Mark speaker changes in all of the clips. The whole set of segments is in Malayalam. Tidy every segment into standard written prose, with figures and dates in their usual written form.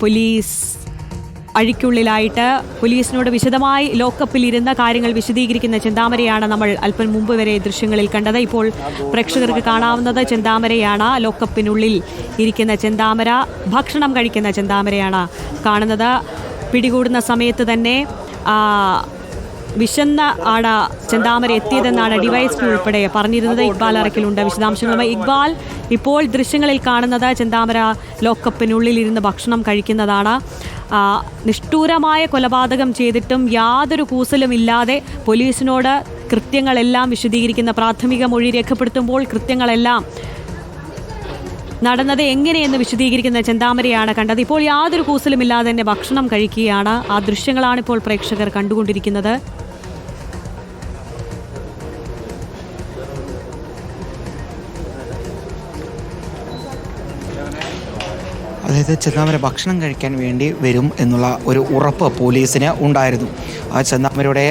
Speaker 1: പോലീസ് അഴിക്കുള്ളിലായിട്ട് പോലീസിനോട് വിശദമായി ലോക്കപ്പിലിരുന്ന കാര്യങ്ങൾ വിശദീകരിക്കുന്ന ചെന്താമരയാണ് നമ്മൾ അല്പം മുമ്പ് വരെ ദൃശ്യങ്ങളിൽ കണ്ടത്. ഇപ്പോൾ പ്രേക്ഷകർക്ക് കാണാവുന്നത് ചെന്താമരയാണ്. ലോക്കപ്പിനുള്ളിൽ ഇരിക്കുന്ന ചെന്താമര, ഭക്ഷണം കഴിക്കുന്ന ചെന്താമരയാണ് കാണുന്നത്. പിടികൂടുന്ന സമയത്ത് തന്നെ വിശന്ന ആണ് ചെന്താമര എത്തിയതെന്നാണ് ഡിവൈഎസ്പി ഉൾപ്പെടെ പറഞ്ഞിരുന്നത്. ഇക്ബാൽ അറക്കലുണ്ട് വിശദാംശങ്ങളുമായി. ഇക്ബാൽ, ഇപ്പോൾ ദൃശ്യങ്ങളിൽ കാണുന്നത് ചെന്താമര ലോക്കപ്പിനുള്ളിലിരുന്ന് ഭക്ഷണം കഴിക്കുന്നതാണ്. നിഷ്ഠൂരമായ കൊലപാതകം ചെയ്തിട്ടും യാതൊരു കൂസലുമില്ലാതെ പോലീസിനോട് കൃത്യങ്ങളെല്ലാം വിശദീകരിക്കുന്ന, പ്രാഥമിക മൊഴി രേഖപ്പെടുത്തുമ്പോൾ കൃത്യങ്ങളെല്ലാം നടന്നത് എങ്ങനെയെന്ന് വിശദീകരിക്കുന്ന ചെന്താമരയാണ് കണ്ടത്. ഇപ്പോൾ യാതൊരു കൂസലുമില്ലാതെ തന്നെ ഭക്ഷണം കഴിക്കുകയാണ്. ആ ദൃശ്യങ്ങളാണ് ഇപ്പോൾ പ്രേക്ഷകർ കണ്ടുകൊണ്ടിരിക്കുന്നത്.
Speaker 2: അതായത് ചെന്താമര ഭക്ഷണം കഴിക്കാൻ വേണ്ടി വരും എന്നുള്ള ഒരു ഉറപ്പ് പോലീസിന് ഉണ്ടായിരുന്നു. ആ ചെന്താമരയുടെ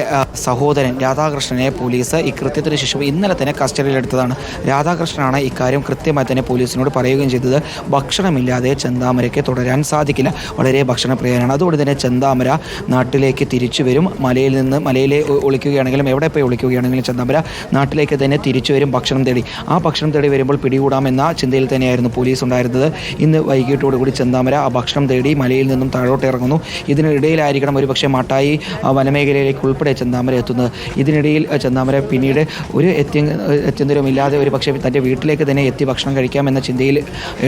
Speaker 2: സഹോദരൻ രാധാകൃഷ്ണനെ പോലീസ് ഈ കൃത്യത്തിന് ശേഷം ഇന്നലെ തന്നെ കസ്റ്റഡിയിലെടുത്തതാണ്. രാധാകൃഷ്ണനാണ് ഇക്കാര്യം കൃത്യമായി തന്നെ പോലീസിനോട് പറയുകയും ചെയ്തത്. ഭക്ഷണമില്ലാതെ ചെന്താമരയ്ക്ക് തുടരാൻ സാധിക്കില്ല, വളരെ ഭക്ഷണപ്രിയനാണ്. അതുകൊണ്ട് തന്നെ ചെന്താമര നാട്ടിലേക്ക് തിരിച്ചു വരും. മലയിലെ ഒളിക്കുകയാണെങ്കിലും എവിടെ പോയി ഒളിക്കുകയാണെങ്കിലും ചെന്താമര നാട്ടിലേക്ക് തന്നെ തിരിച്ചു വരും ഭക്ഷണം തേടി. ആ ഭക്ഷണം തേടി വരുമ്പോൾ പിടികൂടാമെന്ന ചിന്തയിൽ തന്നെയായിരുന്നു പോലീസ് ഉണ്ടായിരുന്നത്. ഇന്ന് വൈകിട്ടോടുകൂടി ചെന്താമര ആ ഭക്ഷണം തേടി മലയിൽ നിന്നും താഴോട്ട് ഇറങ്ങുന്നു. ഇതിനിടയിലായിരിക്കണം ഒരുപക്ഷെ മാട്ടായി വനമേഖലയിലേക്ക് ഉൾപ്പെടെ ചെന്താമര എത്തുന്നത്. ഇതിനിടയിൽ ചെന്താമര പിന്നീട് ഒരു എത്യന്തരമില്ലാതെ ഒരു പക്ഷേ തൻ്റെ വീട്ടിലേക്ക് തന്നെ എത്തി ഭക്ഷണം കഴിക്കാമെന്ന ചിന്തയിൽ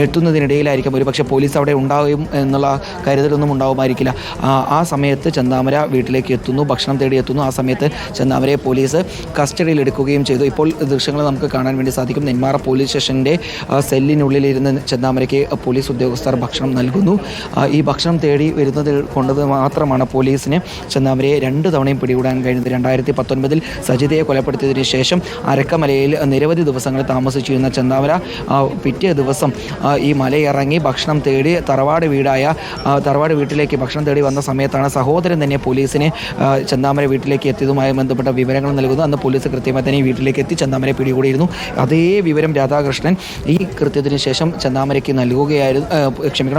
Speaker 2: എത്തുന്നതിനിടയിലായിരിക്കും ഒരുപക്ഷെ പോലീസ് അവിടെ ഉണ്ടാകും എന്നുള്ള കരുതലൊന്നും ഉണ്ടാവുമായിരിക്കില്ല. ആ സമയത്ത് ചെന്താമര വീട്ടിലേക്ക് എത്തുന്നു, ഭക്ഷണം തേടി എത്തുന്നു. ആ സമയത്ത് ചെന്താമരയെ പോലീസ് കസ്റ്റഡിയിൽ എടുക്കുകയും ചെയ്തു. ഇപ്പോൾ ദൃശ്യങ്ങൾ നമുക്ക് കാണാൻ വേണ്ടി സാധിക്കും. നെന്മാറ പോലീസ് സ്റ്റേഷൻ്റെ സെല്ലിനുള്ളിലിരുന്ന് ചെന്താമരയ്ക്ക് പോലീസ് ഉദ്യോഗസ്ഥർ ഭക്ഷണം നൽകുന്നു. ഈ ഭക്ഷണം തേടി വരുന്നത് കൊണ്ടത് മാത്രമാണ് പോലീസിന് ചെന്താമരയെ 2 തവണയും പിടികൂടാൻ കഴിഞ്ഞത്. 2019 സജിതയെ കൊലപ്പെടുത്തിയതിനു ശേഷം അരക്കമലയിൽ നിരവധി ദിവസങ്ങൾ താമസിച്ചിരുന്ന ചെന്താമര പിറ്റേ ദിവസം ഈ മലയിറങ്ങി ഭക്ഷണം തേടി തറവാട് വീട്ടിലേക്ക് ഭക്ഷണം തേടി വന്ന സമയത്താണ് സഹോദരൻ തന്നെ പോലീസിനെ ചെന്താമര വീട്ടിലേക്ക് എത്തിയതുമായി ബന്ധപ്പെട്ട വിവരങ്ങൾ നൽകുന്നു. അന്ന് പോലീസ് കൃത്യമായി തന്നെ ഈ വീട്ടിലേക്ക് എത്തി ചെന്താമരയെ പിടികൂടിയിരുന്നു. അതേ വിവരം രാധാകൃഷ്ണൻ ഈ കൃത്യത്തിന് ശേഷം ചെന്താമരയ്ക്ക്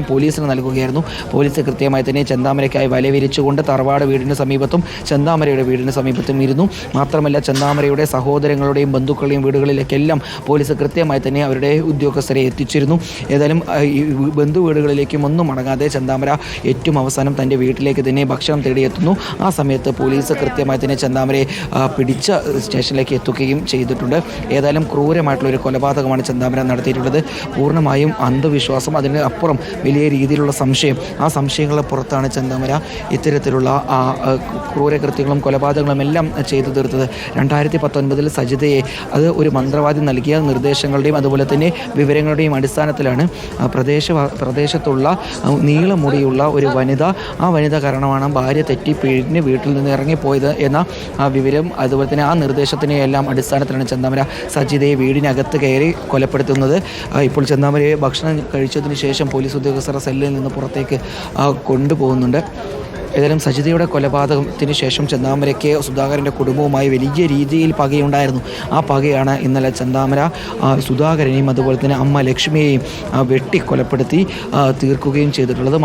Speaker 2: പോലീസിന് നൽകുകയായിരുന്നു. പോലീസ് കൃത്യമായി തന്നെ ചെന്താമരയ്ക്കായി വല വിരിച്ചുകൊണ്ട് തറവാട് വീടിന് സമീപത്തും ചെന്താമരയുടെ വീടിന് സമീപത്തും ഇരുന്നു. മാത്രമല്ല ചെന്താമരയുടെ സഹോദരങ്ങളുടെയും ബന്ധുക്കളുടെയും വീടുകളിലേക്കെല്ലാം പോലീസ് കൃത്യമായി തന്നെ അവരുടെ ഉദ്യോഗസ്ഥരെ എത്തിച്ചിരുന്നു. ഏതായാലും ഈ ബന്ധു വീടുകളിലേക്കും ഒന്നും മടങ്ങാതെ ചെന്താമര ഏറ്റവും അവസാനം തൻ്റെ വീട്ടിലേക്ക് തന്നെ ഭക്ഷണം തേടിയെത്തുന്നു. ആ സമയത്ത് പോലീസ് കൃത്യമായി തന്നെ ചെന്താമരയെ പിടിച്ച് സ്റ്റേഷനിലേക്ക് എത്തുകയും ചെയ്തിട്ടുണ്ട്. ഏതായാലും ക്രൂരമായിട്ടുള്ളൊരു കൊലപാതകമാണ് ചെന്താമര നടത്തിയിട്ടുള്ളത്. പൂർണ്ണമായും അന്ധവിശ്വാസം, അതിന് അപ്പുറം വലിയ രീതിയിലുള്ള സംശയം, ആ സംശയങ്ങളുടെ പുറത്താണ് ചെന്താമര ഇത്തരത്തിലുള്ള ക്രൂരകൃത്യങ്ങളും കൊലപാതകങ്ങളും എല്ലാം ചെയ്തു തീർത്തത്. 2019 സജിതയെ അത് ഒരു മന്ത്രവാദി നൽകിയ നിർദ്ദേശങ്ങളുടെയും അതുപോലെ തന്നെ വിവരങ്ങളുടെയും അടിസ്ഥാനത്തിലാണ് പ്രദേശത്തുള്ള നീളമുടിയുള്ള ഒരു വനിത, ആ വനിത കാരണമാണ് ഭാര്യ തെറ്റി പിഴിഞ്ഞ് വീട്ടിൽ നിന്ന് ഇറങ്ങിപ്പോയത് എന്ന ആ വിവരം, അതുപോലെ തന്നെ ആ നിർദ്ദേശത്തിനെ എല്ലാം അടിസ്ഥാനത്തിലാണ് ചെന്താമര സജിതയെ വീടിനകത്ത് കയറി കൊലപ്പെടുത്തുന്നത്. ഇപ്പോൾ ചെന്താമരയെ ഭക്ഷണം കഴിച്ചതിന് ശേഷം പോലീസ് ഉദ്യോഗസ്ഥർ സെല്ലിൽ നിന്ന് പുറത്തേക്ക് കൊണ്ടുപോകുന്നുണ്ട്. ഏതായാലും സജിതയുടെ കൊലപാതകത്തിന് ശേഷം ചെന്താമരയ്ക്ക് സുധാകരൻ്റെ കുടുംബവുമായി വലിയ രീതിയിൽ പകയുണ്ടായിരുന്നു. ആ പകയാണ് ഇന്നലെ ചെന്താമര സുധാകരനെയും അതുപോലെ തന്നെ അമ്മ ലക്ഷ്മിയെയും വെട്ടിക്കൊലപ്പെടുത്തി തീർക്കുകയും ചെയ്തിട്ടുള്ളത്.